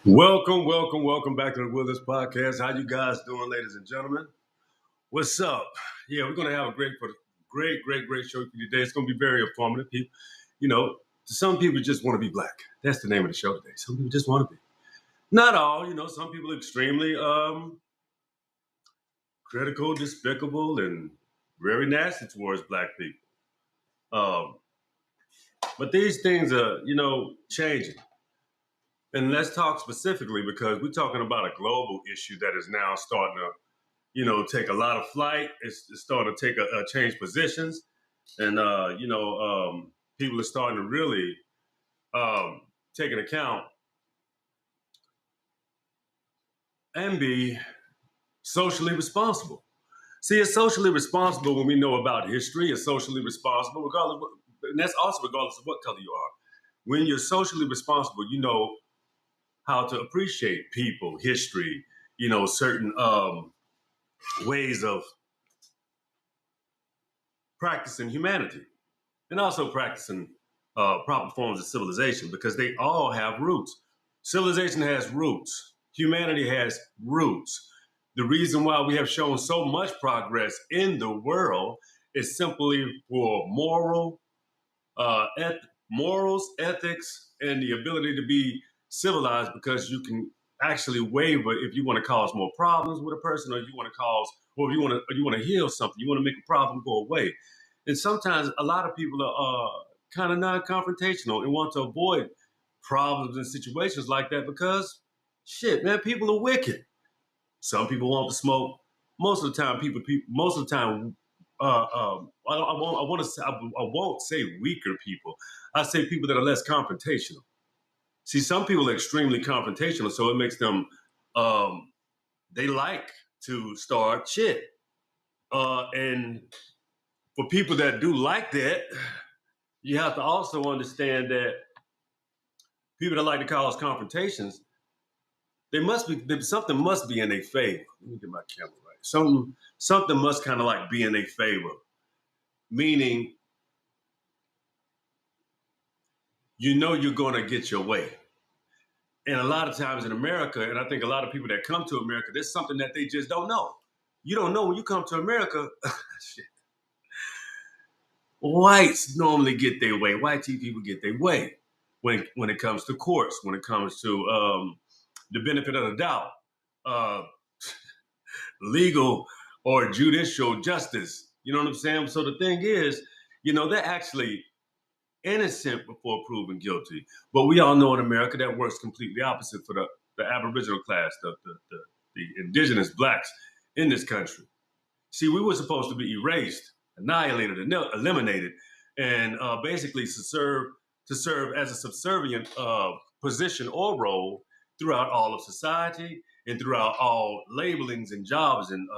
Welcome back to the Wilderness Podcast. How you guys doing, ladies and gentlemen? What's up? Yeah, we're gonna have a great show for you today. It's gonna be very informative. Some people just want to be black. That's the name of the show today. Some people just want to be. Not all, some people are extremely critical, despicable, and very nasty towards black people. Um, but these things are, changing. And let's talk specifically because we're talking about a global issue that is now starting to take a lot of flight. It's starting to take a change positions, and people are starting to really take an account and be socially responsible. See, it's socially responsible when we know about history. It's socially responsible, and that's also regardless of what color you are. When you're socially responsible, you know how to appreciate people, history, certain ways of practicing humanity and also practicing proper forms of civilization because they all have roots. Civilization has roots. Humanity has roots. The reason why we have shown so much progress in the world is simply for morals, ethics, and the ability to be civilized because you can actually waver if you want to cause more problems with a person or if you want to heal something, you want to make a problem go away. And sometimes a lot of people are kind of non-confrontational and want to avoid problems and situations like that because shit, man, people are wicked. Some people want to smoke. Most of the time, most of the time, I won't say weaker people. I say people that are less confrontational. See, some people are extremely confrontational, so it makes them they like to start shit. And for people that do like that, you have to also understand that people that like to cause confrontations, something must be in their favor. Let me get my camera right. Something must kind of like be in their favor, meaning you're going to get your way. And a lot of times in America, and I think a lot of people that come to America, there's something that they just don't know. You don't know when you come to America. Shit. Whites normally get their way. White people get their way when it comes to courts, when it comes to the benefit of the doubt, uh, legal or judicial justice. You know what I'm saying? So the thing is, they're actually innocent before proven guilty. But we all know in America that works completely opposite for the Aboriginal class, the indigenous blacks in this country. See, we were supposed to be erased, annihilated, eliminated, and basically to serve as a subservient position or role throughout all of society and throughout all labelings and jobs and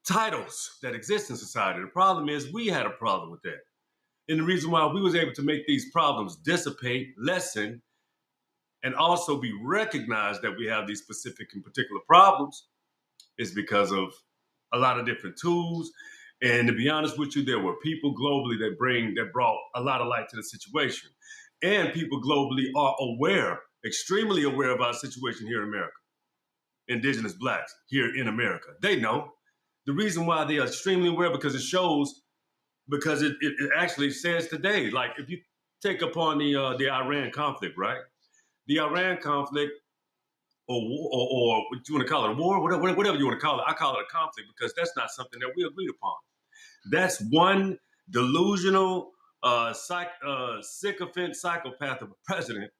titles that exist in society. The problem is we had a problem with that. And the reason why we was able to make these problems dissipate, lessen, and also be recognized that we have these specific and particular problems is because of a lot of different tools. And to be honest with you, there were people globally that brought a lot of light to the situation. And people globally are aware, extremely aware of our situation here in America. Indigenous blacks here in America. They know. The reason why they are extremely aware because it actually says today, like if you take upon the Iran conflict, right? The Iran conflict, or what you want to call it, a war, whatever you want to call it. I call it a conflict because that's not something that we agreed upon. That's one delusional, sycophant, psychopath of a president.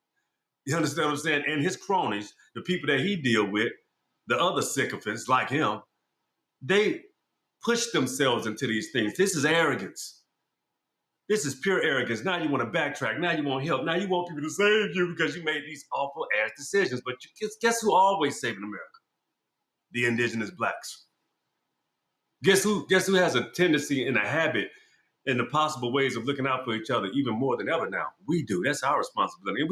You understand what I'm saying? And his cronies, the people that he deal with, the other sycophants like him, they push themselves into these things. This is arrogance. This is pure arrogance. Now you want to backtrack. Now you want help. Now you want people to save you because you made these awful ass decisions. But guess who always saving America? The indigenous blacks. Guess who has a tendency and a habit and the possible ways of looking out for each other even more than ever now? We do. That's our responsibility.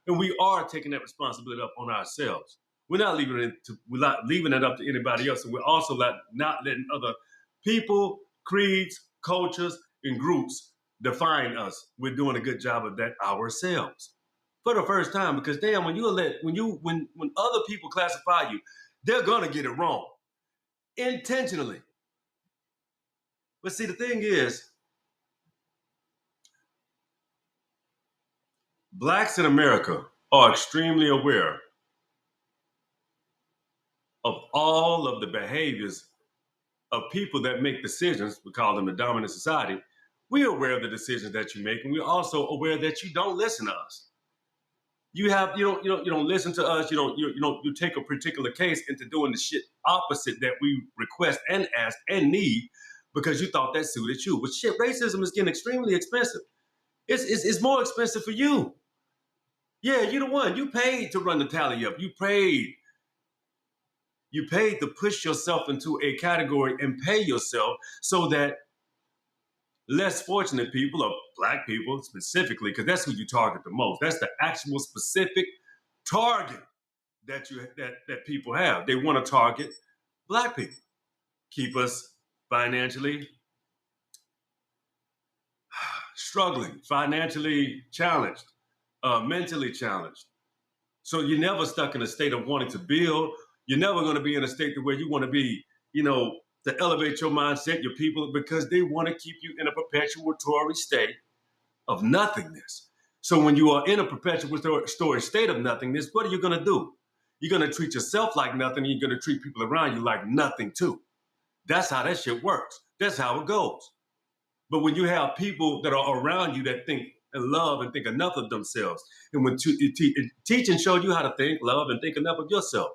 And we are taking that responsibility up on ourselves. We're not leaving it up to anybody else. And we're also not letting other people, creeds, cultures, and groups define us. We're doing a good job of that ourselves. for the first time, because damn, when other people classify you, they're gonna get it wrong intentionally. But see, the thing is, blacks in America are extremely aware of all of the behaviors of people that make decisions. We call them the dominant society. We're aware of the decisions that you make, and we're also aware that you don't listen to us. You don't listen to us. You take a particular case into doing the shit opposite that we request and ask and need because you thought that suited you. But shit, racism is getting extremely expensive. It's more expensive for you. Yeah, you're the one. You paid to run the tally up. You paid. You paid to push yourself into a category and pay yourself so that less fortunate people, or black people specifically, because that's who you target the most. That's the actual specific target that people have. They want to target black people, keep us financially struggling, financially challenged, mentally challenged. So you're never stuck in a state of wanting to build. You're never going to be in a state where you want to be, to elevate your mindset, your people, because they want to keep you in a perpetuatory state of nothingness. So when you are in a perpetuatory state of nothingness, what are you going to do? You're going to treat yourself like nothing, and you're going to treat people around you like nothing too. That's how that shit works. That's how it goes. But when you have people that are around you that think and love and think enough of themselves, and when teach and show you how to think, love, and think enough of yourself,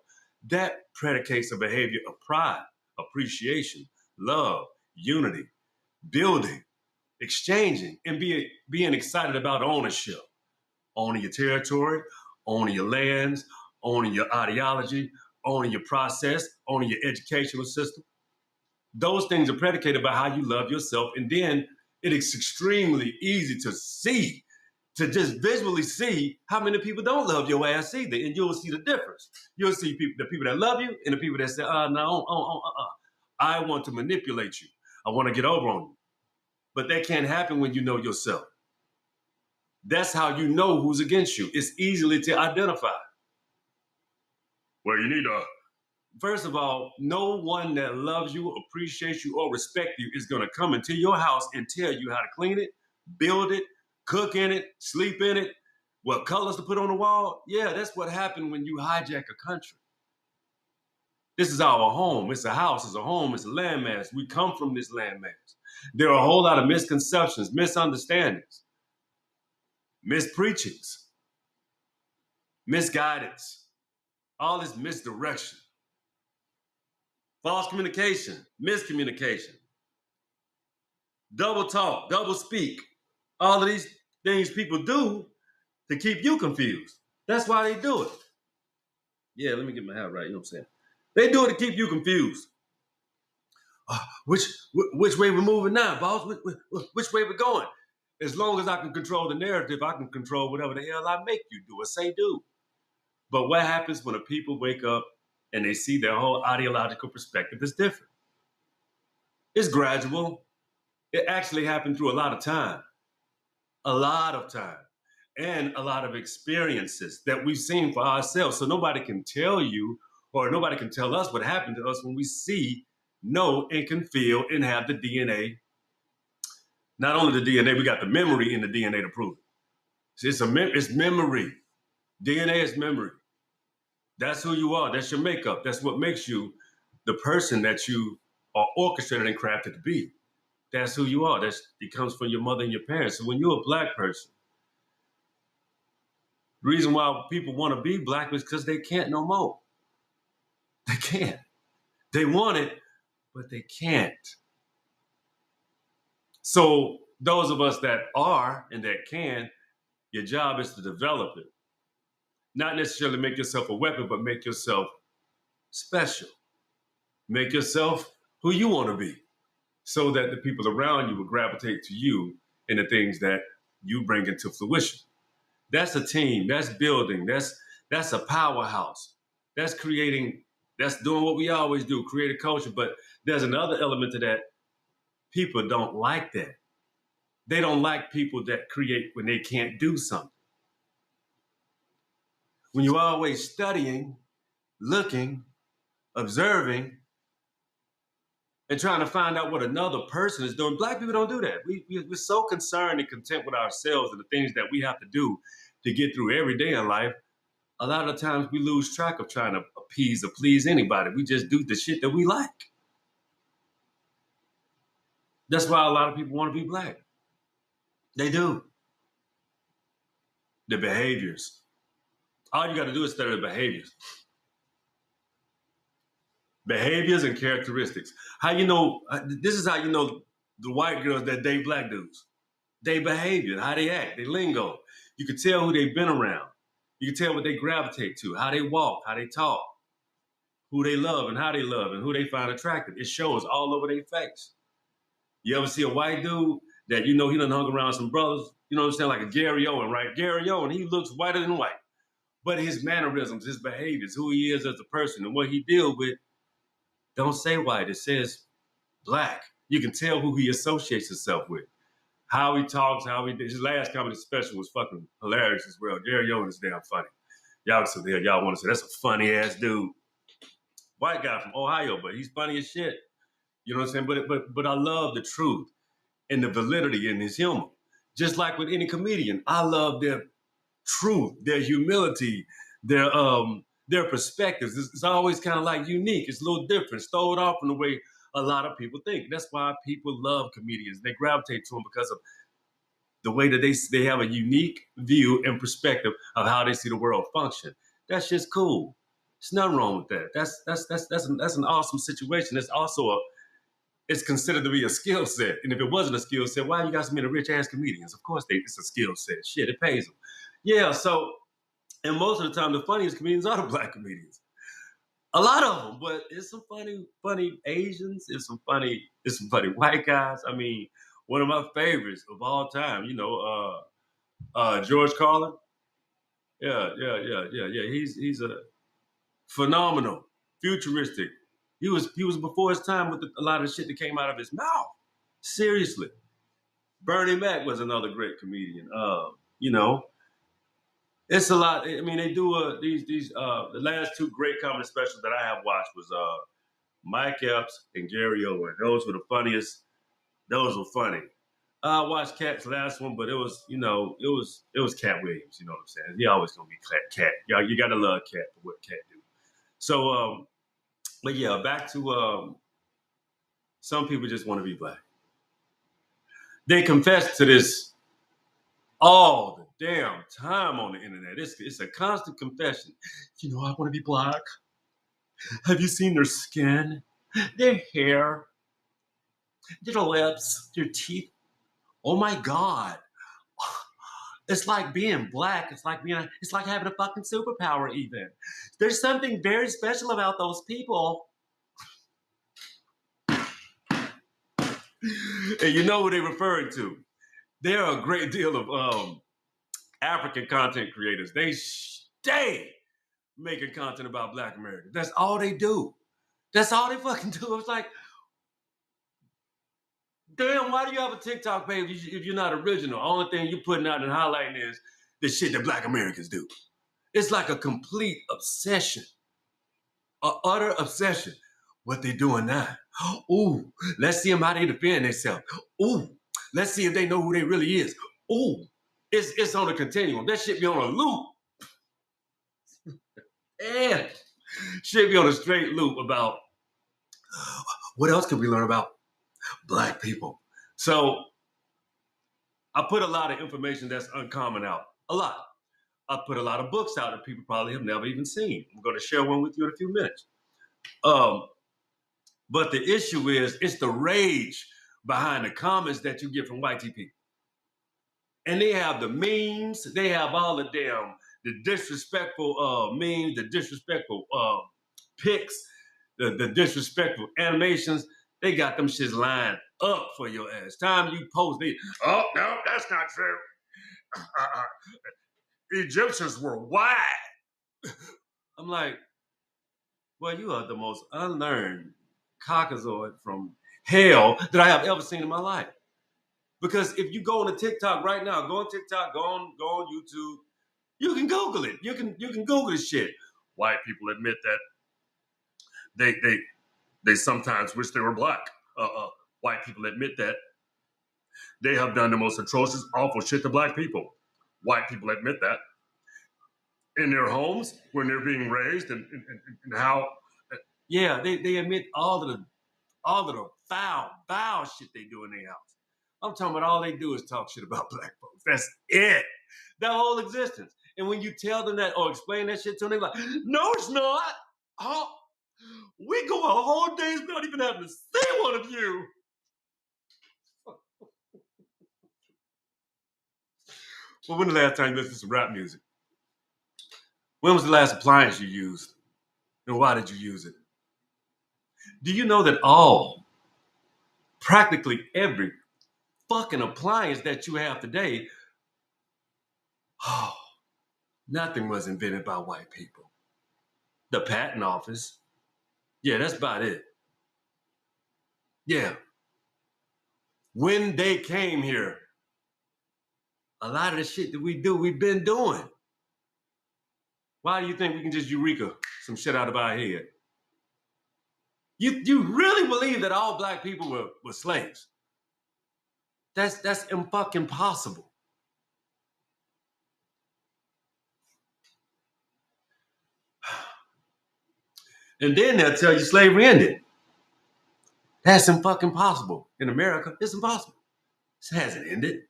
that predicates a behavior of pride, appreciation, love, unity, building, exchanging, and being excited about ownership, owning your territory, owning your lands, owning your ideology, owning your process, owning your educational system. Those things are predicated by how you love yourself. And then it is extremely easy to just visually see how many people don't love your ass either. And you'll see the difference. You'll see the people that love you and the people that say, no, I want to manipulate you. I want to get over on you. But that can't happen when you know yourself. That's how you know who's against you. It's easily to identify. Well, you need to. First of all, no one that loves you, appreciates you, or respects you is going to come into your house and tell you how to clean it, build it, cook in it, sleep in it, what colors to put on the wall. Yeah, that's what happened when you hijack a country. This is our home. It's a house. It's a home. It's a landmass. We come from this landmass. There are a whole lot of misconceptions, misunderstandings, mispreachings, misguidance, all this misdirection. False communication, miscommunication, double talk, double speak. All of these things people do to keep you confused. That's why they do it. Yeah, let me get my hat right. You know what I'm saying? They do it to keep you confused. Which way we're moving now, boss? Which way we're going? As long as I can control the narrative, I can control whatever the hell I make you do or say do. But what happens when the people wake up and they see their whole ideological perspective is different? It's gradual. It actually happened through a lot of time, and a lot of experiences that we've seen for ourselves. So nobody can tell you or nobody can tell us what happened to us when we see, know, and can feel and have the DNA. Not only the DNA, we got the memory in the DNA to prove it. It's memory. DNA is memory. That's who you are. That's your makeup. That's what makes you the person that you are orchestrated and crafted to be. That's who you are. It comes from your mother and your parents. So when you're a black person, the reason why people want to be black is because they can't no more. They can't. They want it, but they can't. So those of us that are and that can, your job is to develop it. Not necessarily make yourself a weapon, but make yourself special. Make yourself who you want to be so that the people around you will gravitate to you and the things that you bring into fruition. That's a team. That's building. That's a powerhouse. That's creating, that's doing what we always do, create a culture. But there's another element to that. People don't like that. They don't like people that create when they can't do something. When you're always studying, looking, observing, and trying to find out what another person is doing. Black people don't do that. We're so concerned and content with ourselves and the things that we have to do to get through every day in life. A lot of times we lose track of trying to appease or please anybody. We just do the shit that we like. That's why a lot of people want to be black. They do. The behaviors. All you got to do is study the behaviors. Behaviors and characteristics. How you know, this is how you know the white girls that date black dudes. They behavior, how they act, they lingo. You can tell who they've been around. You can tell what they gravitate to, how they walk, how they talk, who they love and how they love and who they find attractive. It shows all over their face. You ever see a white dude that you know he done hung around some brothers, you know what I'm saying, like a Gary Owen, right? Gary Owen, he looks whiter than white. But his mannerisms, his behaviors, who he is as a person and what he deals with, don't say white, it says black. You can tell who he associates himself with. How he talks, how he his last comedy special was fucking hilarious as well. Gary Owen is damn funny. Y'all sit there, y'all want to say that's a funny ass dude. White guy from Ohio, but he's funny as shit. You know what I'm saying? But I love the truth and the validity in his humor. Just like with any comedian, I love their truth, their humility, their perspectives. It's always kind of like unique. It's a little different. It's thrown off in the way a lot of people think. That's why people love comedians. They gravitate to them because of the way that they have a unique view and perspective of how they see the world function. That's just cool. There's nothing wrong with that. That's an awesome situation. It's considered to be a skill set. And if it wasn't a skill set, why you got so many rich ass comedians? Of course, it's a skill set. Shit, it pays them. Yeah. So, and most of the time, the funniest comedians are the black comedians. A lot of them, but it's some funny Asians. It's some funny white guys. I mean, one of my favorites of all time. George Carlin. Yeah. He's a phenomenal, futuristic. He was before his time with a lot of shit that came out of his mouth. Seriously. Bernie Mac was another great comedian. You know, it's a lot. I mean, they do the last two great comedy specials that I have watched was Mike Epps and Gary Owen. Those were the funniest. Those were funny. I watched Cat's last one, but it was Cat Williams. You know what I'm saying? He always gonna be Cat. You gotta love Cat for what Cat do. So, but yeah, back to some people just want to be black. They confess to this all the damn time on the internet. It's a constant confession. You know, I want to be black. Have you seen their skin, their hair, their lips, their teeth? Oh my God. It's like being black. It's like having a fucking superpower even. There's something very special about those people. And you know who they're referring to. There are a great deal of African content creators. They stay making content about black Americans. That's all they do. That's all they fucking do. It's like, damn, why do you have a TikTok page if you're not original? Only thing you're putting out and highlighting is the shit that black Americans do. It's like a complete obsession, an utter obsession. What they doing now? Ooh, let's see them how they defend themselves. Ooh, let's see if they know who they really is. Ooh, it's on a continuum. That shit be on a loop. And shit be on a straight loop about what else can we learn about black people. So I put a lot of information that's uncommon out. A lot. I put a lot of books out that people probably have never even seen. I'm going to share one with you in a few minutes. But the issue is, it's the rage behind the comments that you get from white people. And they have the memes, they have all the disrespectful memes, the disrespectful pics, the disrespectful animations. They got them shits lined up for your ass. Time you post, oh, no, that's not true. Egyptians were white. I'm like, well, you are the most unlearned cockazoid from hell that I have ever seen in my life. Because if you go on to TikTok right now, go on TikTok, go on YouTube, You can Google it. You can Google this shit. White people admit that they sometimes wish they were black. White people admit that they have done the most atrocious, awful shit to black people. White people admit that in their homes when they're being raised and how. Yeah, they admit all of the foul shit they do in their house. I'm talking about all they do is talk shit about black folks. That's it. Their whole existence. And when you tell them that or explain that shit to them, they're like, no, it's not. Oh, we go a whole day not even having to see one of you. Well, when the last time you listened to some rap music? When was the last appliance you used? And why did you use it? Do you know that practically every fucking appliance that you have today, nothing was invented by white people. The patent office, yeah, that's about it. Yeah. When they came here, a lot of the shit that we do, we've been doing. Why do you think we can just eureka some shit out of our head? You really believe that all black people were slaves? That's fucking possible. And then they'll tell you slavery ended. That's fucking possible. In America, it's impossible. It hasn't ended.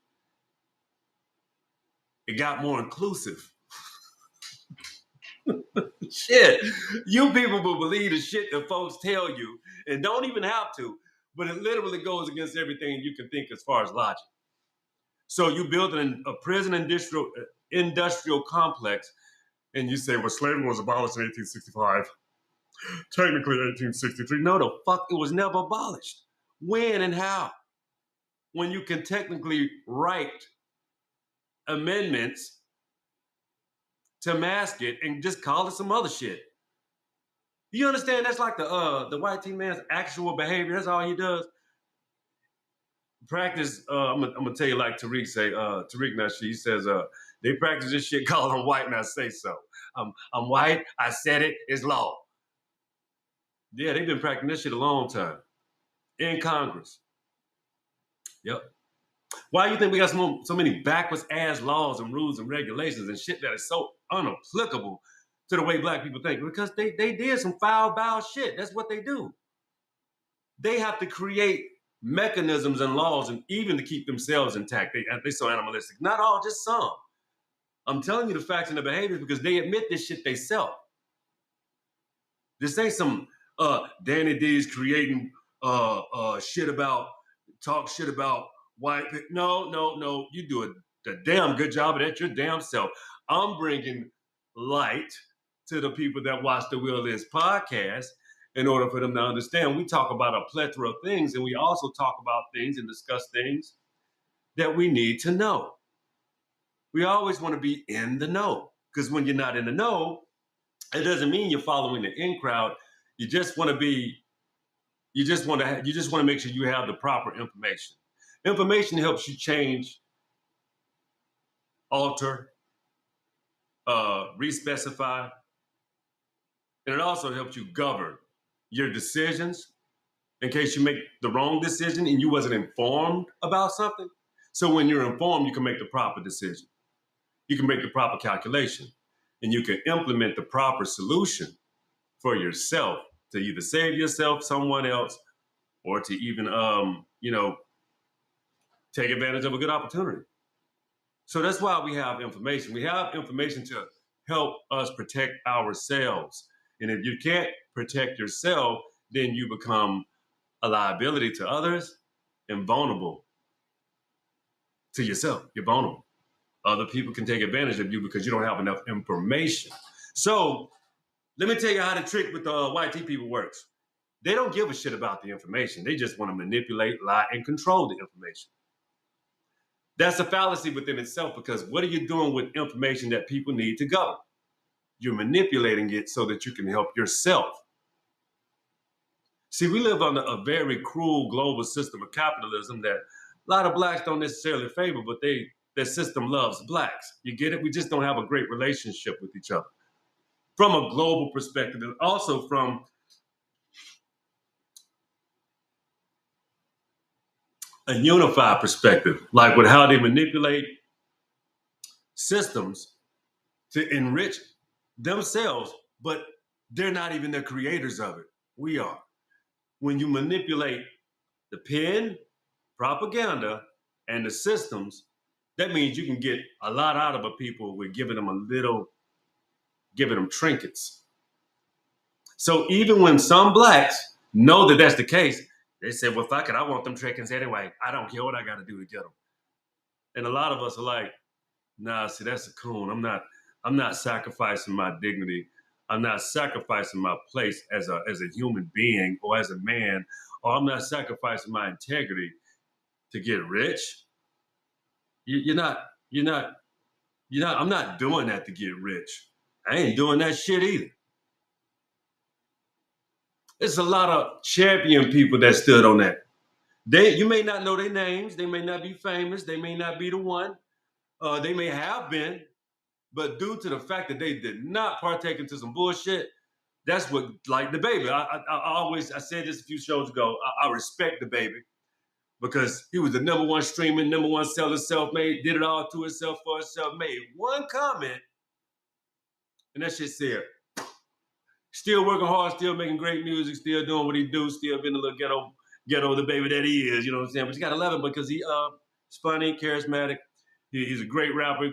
It got more inclusive. Shit. You people will believe the shit that folks tell you and don't even have to, but it literally goes against everything you can think as far as logic. So you build a prison industrial complex and you say, well, slavery was abolished in 1865. Technically 1863. No, the fuck, it was never abolished. When and how? When you can technically write amendments to mask it and just call it some other shit. You understand? That's like the white team man's actual behavior. That's all he does. Practice. I'm gonna tell you like Tariq say. Tariq Nasheed, he says they practice this shit called I'm white and I say so. I'm white. I said it. It's law. Yeah, they've been practicing this shit a long time in Congress. Yep. Why do you think we got so many backwards ass laws and rules and regulations and shit that is so unapplicable to the way black people think? Because they did some foul shit. That's what they do. They have to create mechanisms and laws and even to keep themselves intact. They're so animalistic. Not all, just some. I'm telling you the facts and the behaviors because they admit this shit they self. This ain't some Danny D's creating talk shit about white people. No. You do a damn good job of that your damn self. I'm bringing light to the people that watch the Will Is podcast in order for them to understand. We talk about a plethora of things and we also talk about things and discuss things that we need to know. We always want to be in the know because when you're not in the know, it doesn't mean you're following the in crowd. You just want to make sure you have the proper information. Information helps you change, alter, respecify, and it also helps you govern your decisions in case you make the wrong decision and you wasn't informed about something. So when you're informed, you can make the proper decision. You can make the proper calculation, and you can implement the proper solution for yourself to either save yourself, someone else, or to even, take advantage of a good opportunity. So that's why we have information. We have information to help us protect ourselves. And if you can't protect yourself, then you become a liability to others and vulnerable to yourself. You're vulnerable. Other people can take advantage of you because you don't have enough information. So let me tell you how the trick with the white tea people works. They don't give a shit about the information. They just want to manipulate, lie, and control the information. That's a fallacy within itself because what are you doing with information that people need to govern? You're manipulating it so that you can help yourself. See, we live under a very cruel global system of capitalism that a lot of blacks don't necessarily favor, but they that system loves blacks. You get it? We just don't have a great relationship with each other. From a global perspective, and also from a unified perspective, like with how they manipulate systems to enrich themselves, but they're not even the creators of it. We are. When you manipulate the pen, propaganda, and the systems, that means you can get a lot out of a people with giving them a little, giving them trinkets. So even when some blacks know that that's the case, they say, well, fuck it, I want them trinkets anyway. I don't care what I got to do to get them. And a lot of us are like, nah, see, that's a coon. I'm not sacrificing my dignity. I'm not sacrificing my place as a human being or as a man, or I'm not sacrificing my integrity to get rich. You're not, you're not, you're not, I'm not doing that to get rich. I ain't doing that shit either. There's a lot of champion people that stood on that. You may not know their names. They may not be famous. They may not be the one. They may have been, but due to the fact that they did not partake into some bullshit, that's what, like the baby. I said this a few shows ago. I respect the baby because he was the number one streaming, number one selling, self-made, did it all to himself for himself, made one comment, and that shit said, still working hard, still making great music, still doing what he do, still being a little ghetto the baby that he is, you know what I'm saying? But you gotta love him because he's funny, charismatic. He's a great rapper,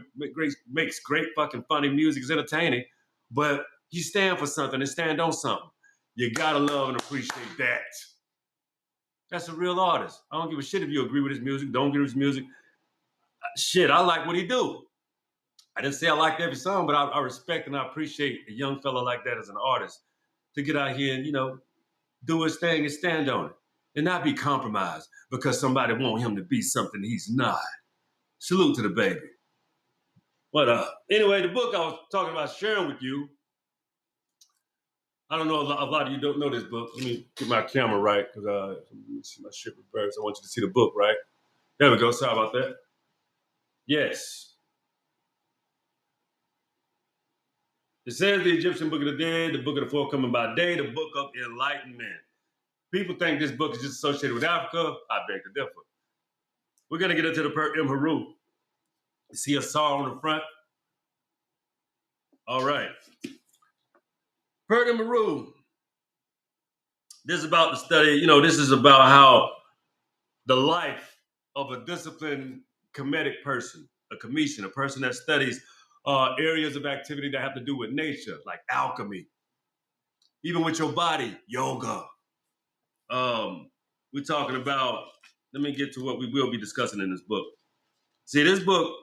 makes great fucking funny music, is entertaining, but he stand for something and stand on something. You gotta love and appreciate that. That's a real artist. I don't give a shit if you agree with his music, don't agree with his music. Shit, I like what he do. I didn't say I liked every song, but I respect and I appreciate a young fella like that as an artist to get out here and, do his thing and stand on it and not be compromised because somebody want him to be something he's not. Salute to the baby. But anyway, the book I was talking about sharing with you, I don't know, a lot of you don't know this book. Let me get my camera right because let me see my shit reversed. I want you to see the book, right? There we go. Sorry about that. Yes. It says the Egyptian Book of the Dead, the Book of the Forthcoming by Day, the Book of Enlightenment. People think this book is just associated with Africa. I beg to differ. We're going to get into the Pert M. Haru. You see a saw on the front? All right. Pert M. Haru. This is about the study, this is about how the life of a disciplined comedic person, a comedian, a person that studies areas of activity that have to do with nature, like alchemy, even with your body, yoga. We're talking about, let me get to what we will be discussing in this book. See, this book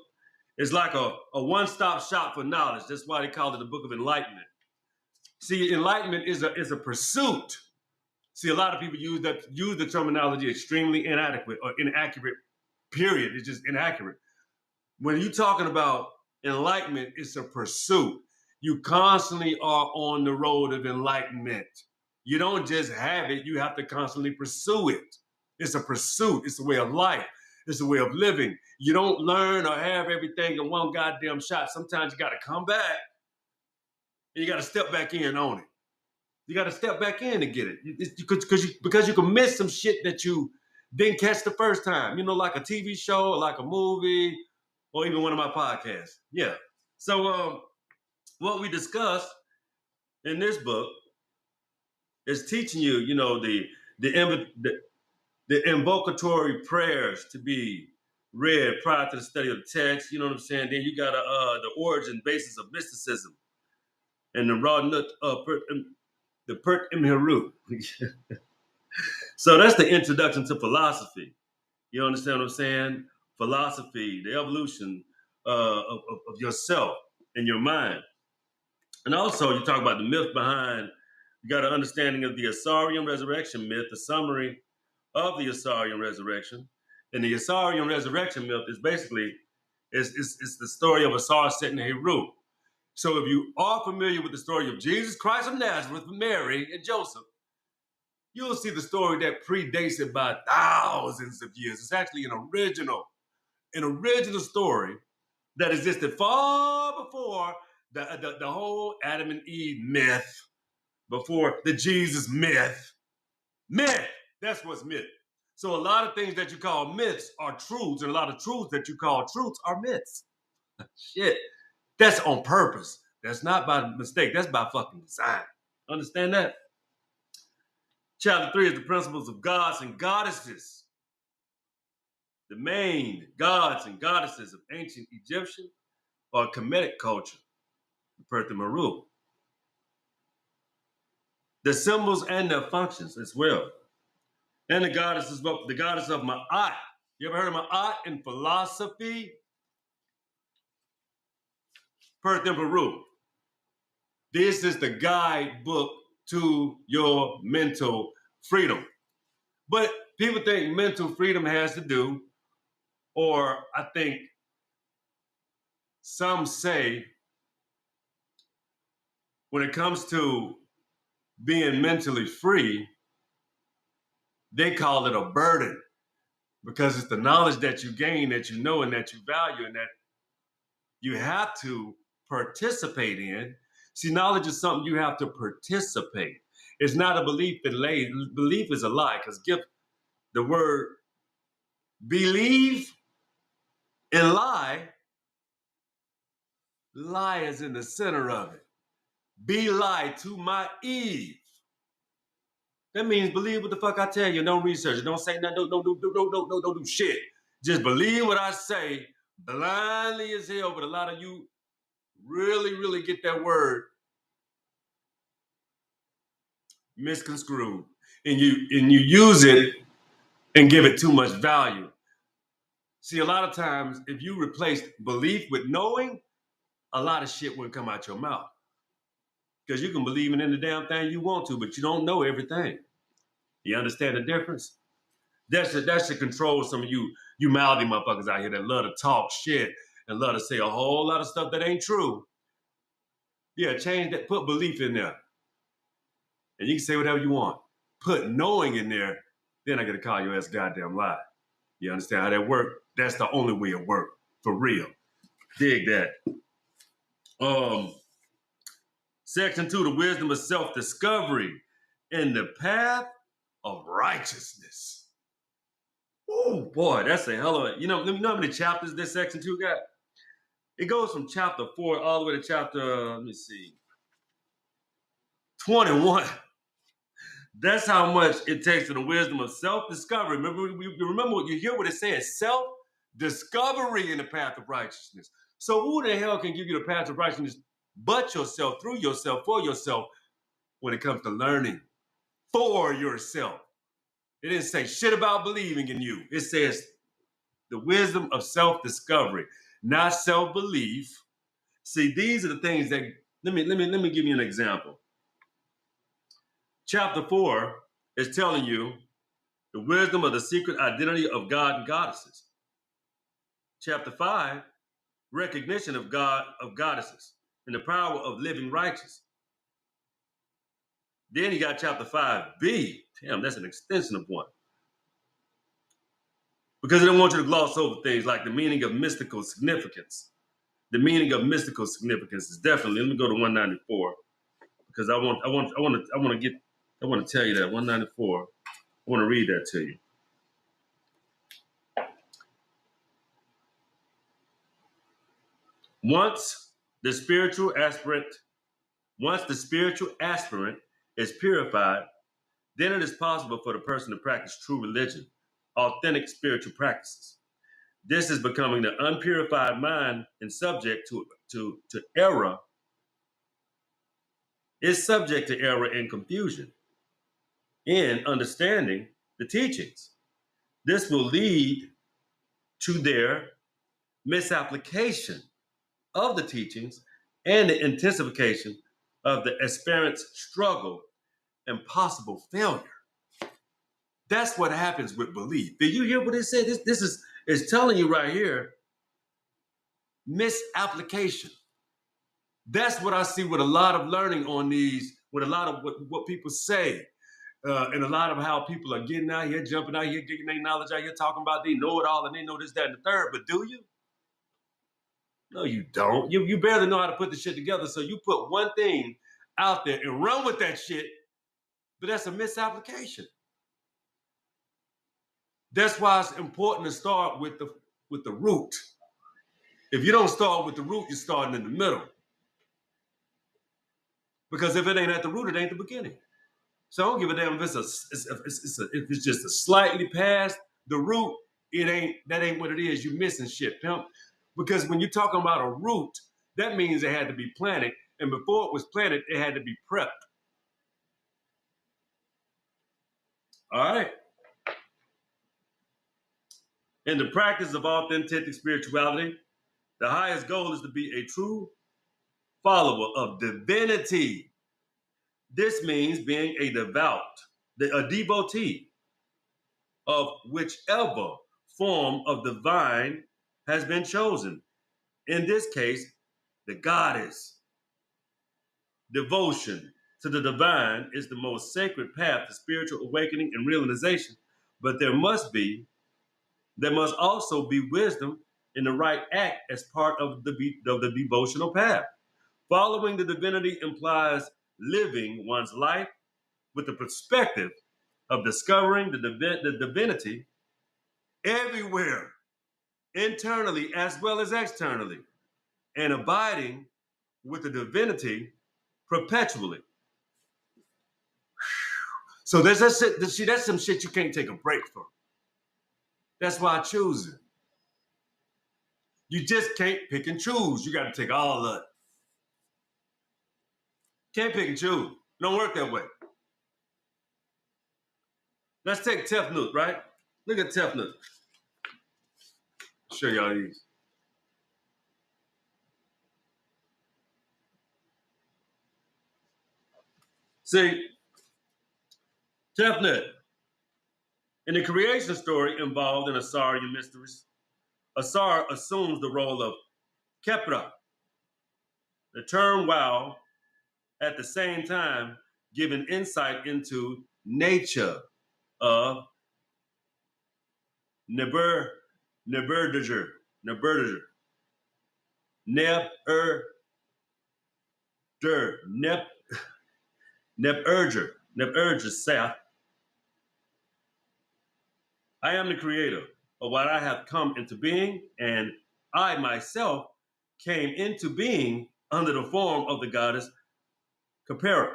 is like a one-stop shop for knowledge. That's why they call it the Book of Enlightenment. See, enlightenment is a pursuit. See, a lot of people use the terminology extremely inadequate or inaccurate, period. It's just inaccurate. When you're talking about enlightenment, it's a pursuit. You constantly are on the road of enlightenment. You don't just have it, you have to constantly pursue it. It's a pursuit, it's a way of life, it's a way of living. You don't learn or have everything in one goddamn shot. Sometimes you gotta come back and you gotta step back in on it. You gotta step back in to get it. Because you can miss some shit that you didn't catch the first time. Like a TV show or like a movie or even one of my podcasts. Yeah. So what we discussed in this book is teaching you, the invocatory prayers to be read prior to the study of the text. You know what I'm saying? Then you got the origin basis of mysticism and the raw nut the Pert M. Haru. So that's the introduction to philosophy. You understand what I'm saying? Philosophy, the evolution of yourself and your mind. And also, you talk about the myth behind, you got an understanding of the Asarian resurrection myth, the summary of the Asarian resurrection. And the Asarian resurrection myth is basically, it's the story of Asar setting Heru. So if you are familiar with the story of Jesus Christ of Nazareth, Mary, and Joseph, you'll see the story that predates it by thousands of years. It's actually an original an original story that existed far before the whole Adam and Eve myth, before the Jesus myth. Myth, that's what's myth. So a lot of things that you call myths are truths, and a lot of truths that you call truths are myths. Shit, that's on purpose. That's not by mistake. That's by fucking design. Understand that? Chapter 3 is the principles of gods and goddesses. The main gods and goddesses of ancient Egyptian or Kemetic culture, the Perth and Meru. The symbols and their functions as well. And the goddess of Ma'at. You ever heard of Ma'at in philosophy? Perth and Peru. This is the guidebook to your mental freedom. But people think mental freedom has to do, or I think some say when it comes to being mentally free, they call it a burden because it's the knowledge that you gain, that you know, and that you value, and that you have to participate in. See, knowledge is something you have to participate. It's not a belief that lays. Belief is a lie, because give the word believe and lie is in the center of it. Be lie to my Eve. That means believe what the fuck I tell you. Don't research it. Don't say nothing. Don't do shit. Just believe what I say blindly as hell. But a lot of you really get that word misconstrued, and you use it and give it too much value. See, a lot of times, if you replace belief with knowing, a lot of shit wouldn't come out your mouth. Because you can believe in the damn thing you want to, but you don't know everything. You understand the difference? That should control some of you mouthy motherfuckers out here that love to talk shit and love to say a whole lot of stuff that ain't true. Yeah, change that. Put belief in there. And you can say whatever you want. Put knowing in there, then I gotta call your ass goddamn lie. You understand how that works? That's the only way it works. For real. Dig that. Section 2, the wisdom of self-discovery in the path of righteousness. Oh boy, that's a hell of a, you know how many chapters this section 2 got? It goes from chapter 4 all the way to chapter, 21. That's how much it takes for the wisdom of self-discovery. Remember what you hear what it says, self-discovery in the path of righteousness. So who the hell can give you the path of righteousness but yourself, through yourself, for yourself, when it comes to learning for yourself? It didn't say shit about believing in you. It says the wisdom of self-discovery, not self-belief. See, these are the things that, let me give you an example. Chapter 4 is telling you the wisdom of the secret identity of God and goddesses. Chapter 5, recognition of God, of goddesses, and the power of living righteous. Then you got chapter 5b. Damn, that's an extension of one. Because I don't want you to gloss over things like the meaning of mystical significance. The meaning of mystical significance is definitely, let me go to 194, because I want to tell you that 194. I want to read that to you. Once the spiritual aspirant is purified, then it is possible for the person to practice true religion, authentic spiritual practices. This is becoming the unpurified mind and subject to error, is subject to error and confusion in understanding the teachings. This will lead to their misapplication of the teachings and the intensification of the aspirant's struggle and possible failure. That's what happens with belief. Did you hear what it said? This is telling you right here, misapplication. That's what I see with a lot of learning on these, with a lot of what people say. And a lot of how people are getting out here, jumping out here, getting their knowledge out here, talking about they know it all and they know this, that, and the third. But do you? No, you don't. You barely know how to put the shit together. So you put one thing out there and run with that shit, but that's a misapplication. That's why it's important to start with the root. If you don't start with the root, you're starting in the middle. Because if it ain't at the root, it ain't the beginning. So I don't give a damn if if it's just a slightly past the root. That ain't what it is. You're missing shit, pimp. Because when you're talking about a root, that means it had to be planted, and before it was planted, it had to be prepped. All right. In the practice of authentic spirituality, the highest goal is to be a true follower of divinity. This means being a devotee of whichever form of divine has been chosen. In this case, the goddess. Devotion to the divine is the most sacred path to spiritual awakening and realization, but there must also be wisdom in the right act as part of the devotional path. Following the divinity implies living one's life with the perspective of discovering the divinity everywhere, internally as well as externally, and abiding with the divinity perpetually. So that's some shit you can't take a break from. That's why I choose it. You just can't pick and choose. You got to take all of it. Can't pick and choose. It don't work that way. Let's take Tefnut, right? Look at Tefnut. Show y'all these. See, Tefnut, in the creation story involved in Asarian mysteries, Asar assumes the role of Kepra, the term while at the same time giving insight into nature of Neberdiger, Neberdiger, Neberger, Seth. I am the creator of what I have come into being, and I myself came into being under the form of the goddess Khepera.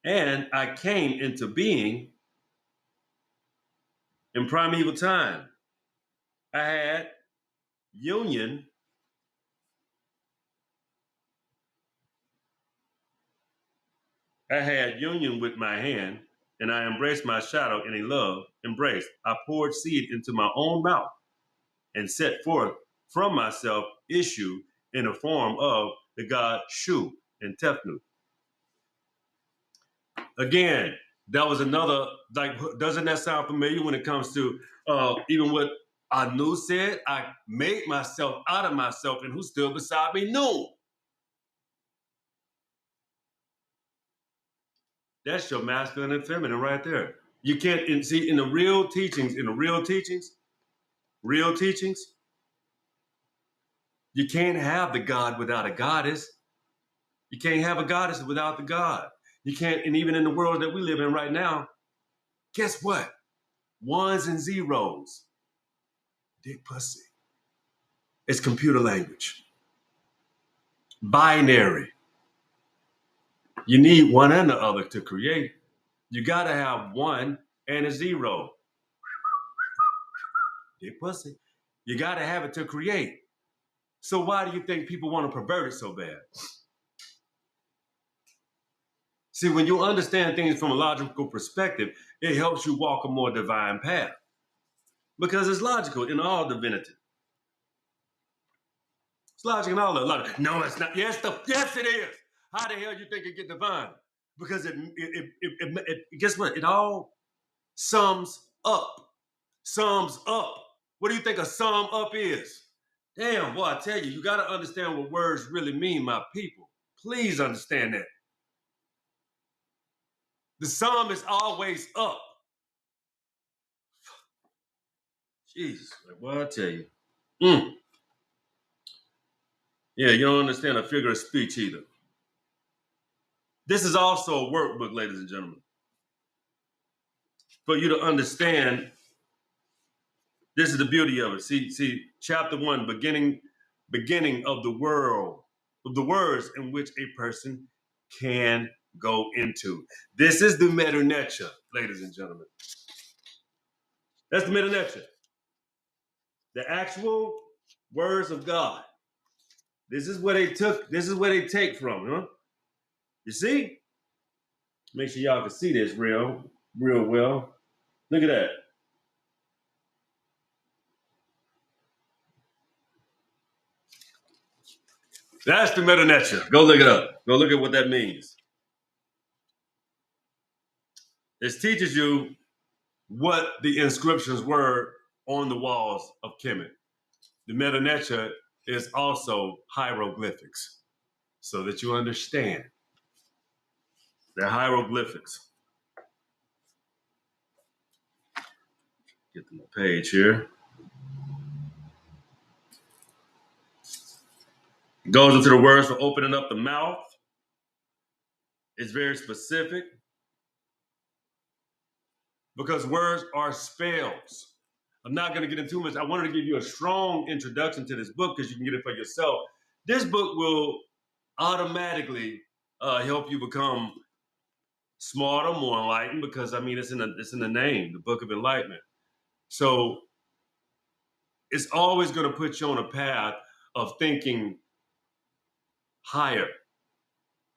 And I came into being in primeval time. I had union with my hand, and I embraced my shadow in a love embrace. I poured seed into my own mouth and set forth from myself issue in the form of the god Shu and Tefnut. Again, that was another, like, doesn't that sound familiar when it comes to even what Anu said? I made myself out of myself, and who stood beside me knew. That's your masculine and feminine right there. You can't see in the real teachings, you can't have the God without a goddess. You can't have a goddess without the God. You can't, and even in the world that we live in right now, guess what? Ones and zeros. Dick pussy. It's computer language. Binary. You need one and the other to create. You gotta have one and a zero. Dick pussy. You gotta have it to create. So why do you think people want to pervert it so bad? See, when you understand things from a logical perspective, it helps you walk a more divine path. Because it's logical in all divinity. It's logic in all of it. No, it's not. Yes, it is. How the hell you think it get divine? Because guess what? It all sums up. Sums up. What do you think a sum up is? Damn, boy, I tell you, you got to understand what words really mean, my people. Please understand that. The sum is always up. Jesus, boy, I tell you. Yeah, you don't understand a figure of speech either. This is also a workbook, ladies and gentlemen, for you to understand. This is the beauty of it. See, chapter 1, beginning of the world, of the words in which a person can go into. This is the meta nature, ladies and gentlemen. That's the meta nature. The actual words of God. This is where they took, this is where they take from, huh? You see? Make sure y'all can see this real well. Look at that. That's the meta nature. Go look it up. Go look at what that means. It teaches you what the inscriptions were on the walls of Kemet. The meta nature is also hieroglyphics, so that you understand. They're hieroglyphics. Get to my page here. It goes into the words for opening up the mouth. It's very specific because words are spells. I'm not going to get into too much. I wanted to give you a strong introduction to this book because you can get it for yourself. This book will automatically help you become smarter, more enlightened, because I mean it's in the name, the Book of Enlightenment. So it's always going to put you on a path of thinking higher.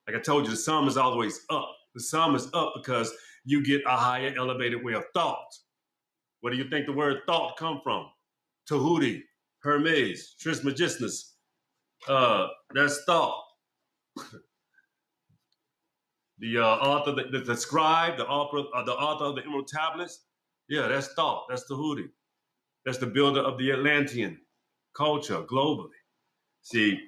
Like I told you, the sum is always up. The sum is up because you get a higher, elevated way of thought. Where do you think the word thought come from? Tahuti, Hermes, Trismegistus. That's thought. The author, the scribe, the author of the Emerald Tablets. Yeah, that's thought. That's Tahuti. That's the builder of the Atlantean culture globally. See,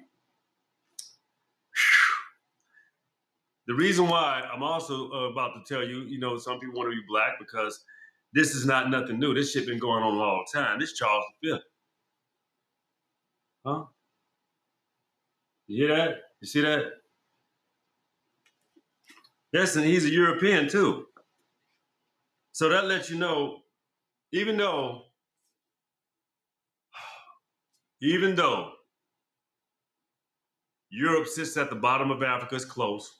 the reason why I'm also about to tell you, some people want to be black because this is not nothing new. This shit been going on a long time. This Charles V. Huh? You hear that? You see that? Listen, he's a European too. So that lets you know, even though Europe sits at the bottom of Africa's close,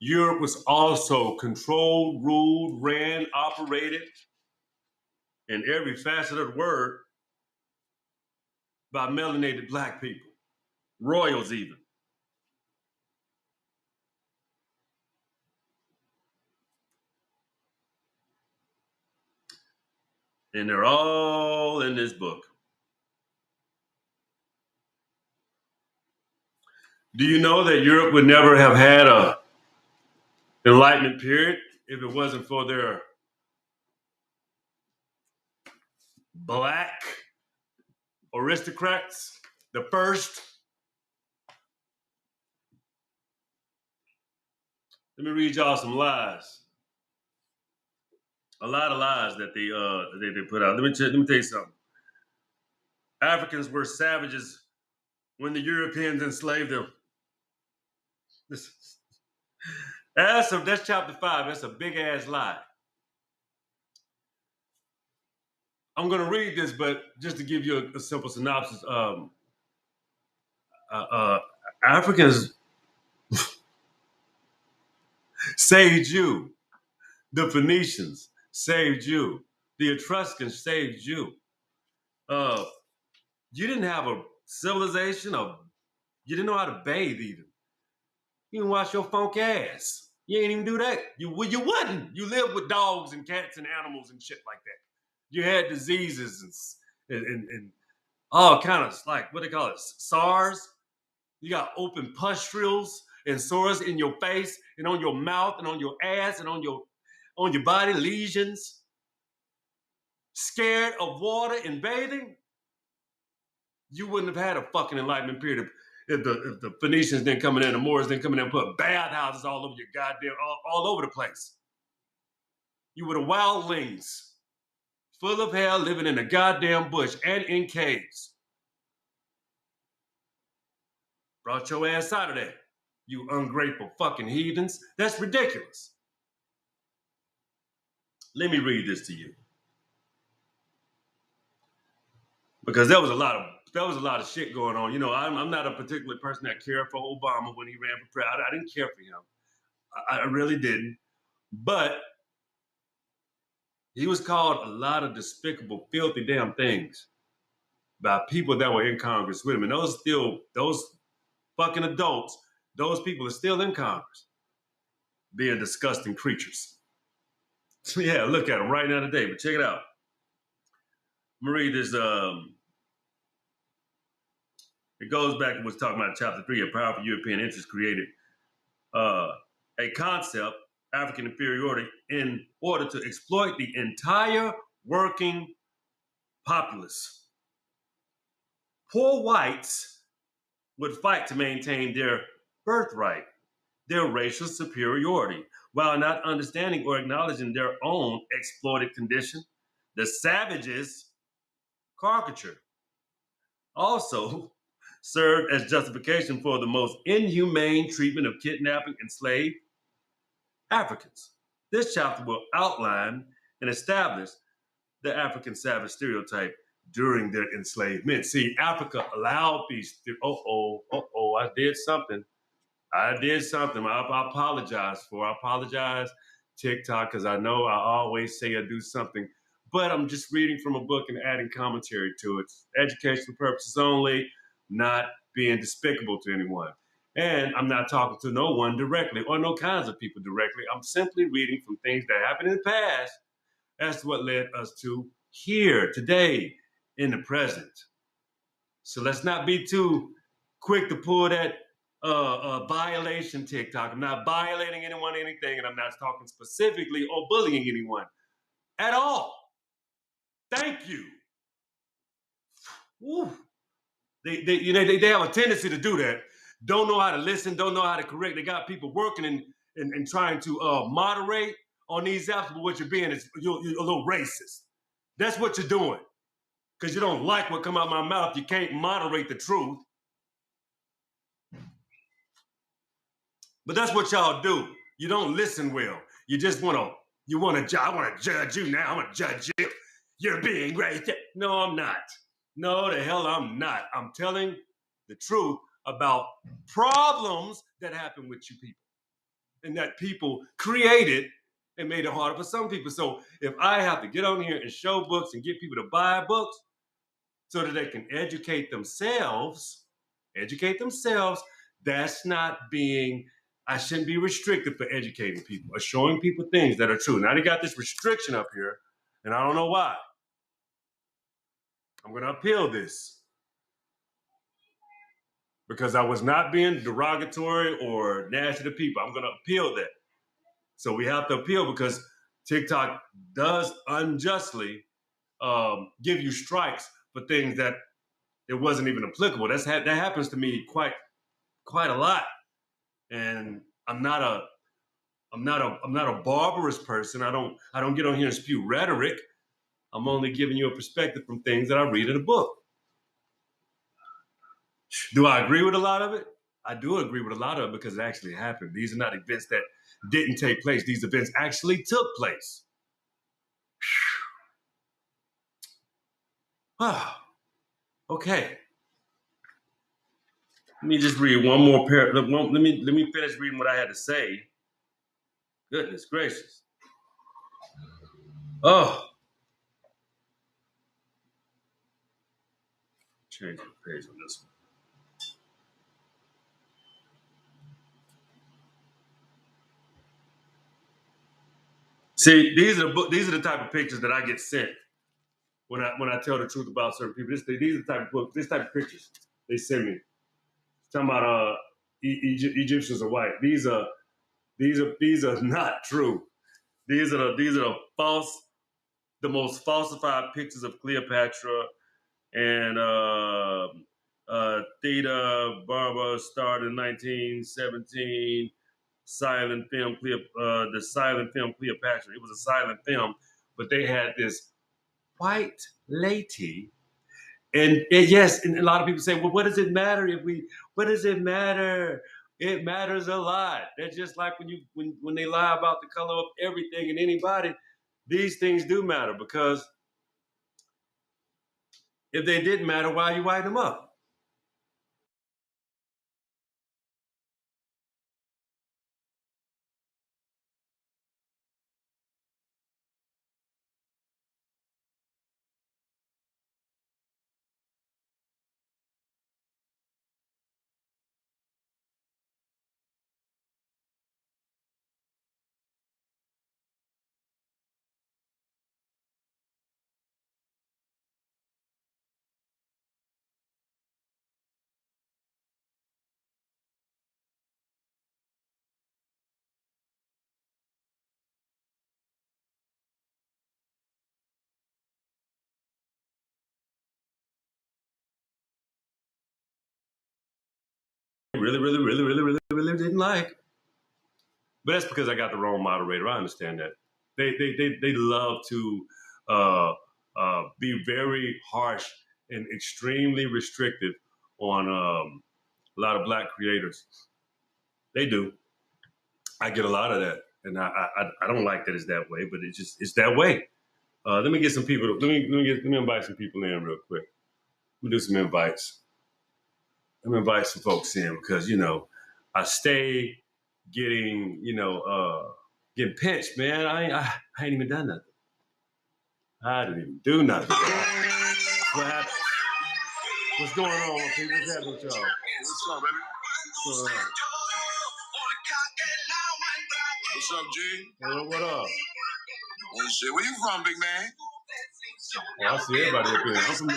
Europe was also controlled, ruled, ran, operated in every facet of the word by melanated black people, royals even. And they're all in this book. Do you know that Europe would never have had a Enlightenment period if it wasn't for their black aristocrats? The first. Let me read y'all some lies. A lot of lies that they put out. Let me tell you something. Africans were savages when the Europeans enslaved them. That's chapter 5. That's a big ass lie. I'm going to read this, but just to give you a simple synopsis, Africans saved you. The Phoenicians saved you. The Etruscans saved you. You didn't have a civilization you didn't know how to bathe even. You didn't wash your funk ass. You ain't even do that. You wouldn't. You lived with dogs and cats and animals and shit like that. You had diseases and all kind of, like, what they call it, SARS. You got open pustules and sores in your face and on your mouth and on your ass and on your body, lesions. Scared of water and bathing? You wouldn't have had a fucking Enlightenment period if the Phoenicians didn't come in there, the Moors didn't come in there and put bathhouses all over your goddamn, all over the place. You were the wildlings, full of hell, living in the goddamn bush and in caves. Brought your ass out of there, you ungrateful fucking heathens. That's ridiculous. Let me read this to you. Because there was a lot of shit going on. You know, I'm not a particular person that cared for Obama when he ran for president. I didn't care for him. I really didn't. But he was called a lot of despicable, filthy damn things by people that were in Congress with him. And those fucking adults, those people are still in Congress, being disgusting creatures. So yeah, look at them right now today. But check it out. I'm gonna read this. It goes back to what's talking about in chapter 3. A powerful European interest created a concept, African inferiority, in order to exploit the entire working populace. Poor whites would fight to maintain their birthright, their racial superiority, while not understanding or acknowledging their own exploited condition. The savages' caricature also served as justification for the most inhumane treatment of kidnapping enslaved Africans. This chapter will outline and establish the African savage stereotype during their enslavement. See, Africa allowed these. I did something. I apologize I apologize, TikTok, because I know I always say I do something, but I'm just reading from a book and adding commentary to it. Educational purposes only, not being despicable to anyone. And I'm not talking to no one directly or no kinds of people directly. I'm simply reading from things that happened in the past. That's what led us to here today in the present. So let's not be too quick to pull that violation TikTok. I'm not violating anyone, anything, and I'm not talking specifically or bullying anyone at all. Thank you. Woo. They have a tendency to do that. Don't know how to listen, don't know how to correct. They got people working and trying to moderate on these apps, but what you're being is you're a little racist. That's what you're doing. Because you don't like what come out my mouth. You can't moderate the truth. But that's what y'all do. You don't listen well. You just want to, I want to judge you now. I'm going to judge you. You're being racist. No, I'm not. No, the hell I'm not. I'm telling the truth about problems that happen with you people and that people created and made it harder for some people. So if I have to get on here and show books and get people to buy books so that they can educate themselves, that's not being, I shouldn't be restricted for educating people or showing people things that are true. Now they got this restriction up here, and I don't know why. I'm going to appeal this because I was not being derogatory or nasty to people. I'm going to appeal that. So we have to appeal because TikTok does unjustly give you strikes for things that it wasn't even applicable. That happens to me quite a lot, and I'm not a barbarous person. I don't get on here and spew rhetoric. I'm only giving you a perspective from things that I read in a book. Do I agree with a lot of it? I do agree with a lot of it because it actually happened. These are not events that didn't take place. These events actually took place. Okay. Let me just read one more paragraph. Let me finish reading what I had to say. Goodness gracious. Oh. Change the page on this one. See, these are the type of pictures that I get sent when I tell the truth about certain people. These are the type of books, this type of pictures they send me. Talking about Egyptians are white. These are not true. These are the most falsified pictures of Cleopatra and Theta Barber starred in 1917. The silent film Cleopatra. It was a silent film, but they had this white lady. And yes, and a lot of people say, well, what does it matter if we? What does it matter? It matters a lot. That's just like when they lie about the color of everything and anybody. These things do matter because if they didn't matter, why are you whiting them up? Really, really, really, really, really, really didn't like. But that's because I got the wrong moderator. I understand that. They love to be very harsh and extremely restrictive on a lot of black creators. They do. I get a lot of that, and I don't like that it's that way, but it's that way. Let me get some people. Let me invite some people in real quick. Let me do some invites. Let me invite some folks in because I stay getting pinched, man. I ain't even done nothing. I didn't even do nothing. What happened? What's going on, my people? What's happening with y'all? What's up, baby? What's going on? What's up, G? What up? Well, shit. Where you from, big man? Oh, I see everybody up here. I'm from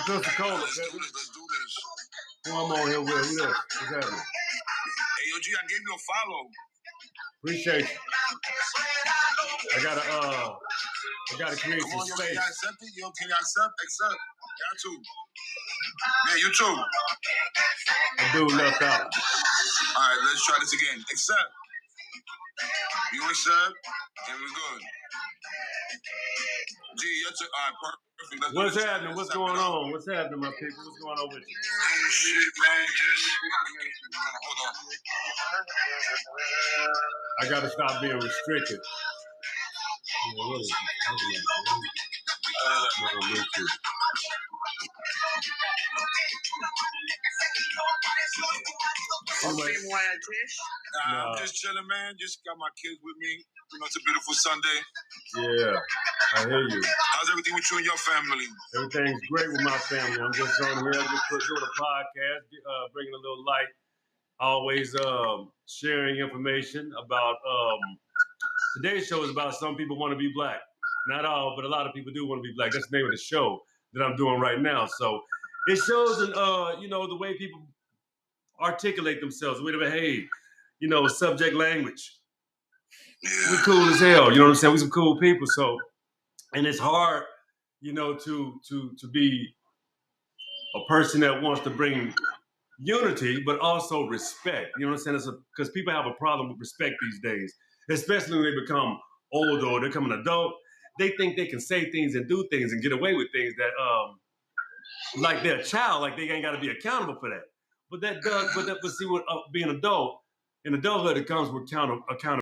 Pensacola. Let's do this. Who I'm on here with? Who this? What's happening? Hey, yo, G, I gave you a follow. Appreciate you. I gotta create some space. Can you accept it? Yo, can you accept? Accept. Got to. Yeah, you too. The dude left out. All right, let's try this again. Accept. You accept, and we're good. G, you're all right, perfect. What's happening? What's going on? What's happening, my people? What's going on with you? Oh, shit, man. Hold on. I gotta stop being restricted. Me too. Anyway, I'm just chilling, man. Just got my kids with me. It's a beautiful Sunday. Yeah, I hear you. How's everything with you and your family? Everything's great with my family. I'm just on here, doing a podcast, bringing a little light. Always sharing information about. Today's show is about some people want to be black. Not all, but a lot of people do want to be black. That's the name of the show that I'm doing right now. So it shows, the way people articulate themselves, the way they behave. Subject language. Yeah. We're cool as hell. You know what I'm saying? We're some cool people. So, and it's hard, to be a person that wants to bring unity, but also respect. You know what I'm saying? Because people have a problem with respect these days, especially when they become older or they become an adult. They think they can say things and do things and get away with things that, like they're a child, like they ain't got to be accountable for that. But see, with being adult, in adulthood, it comes with accountability.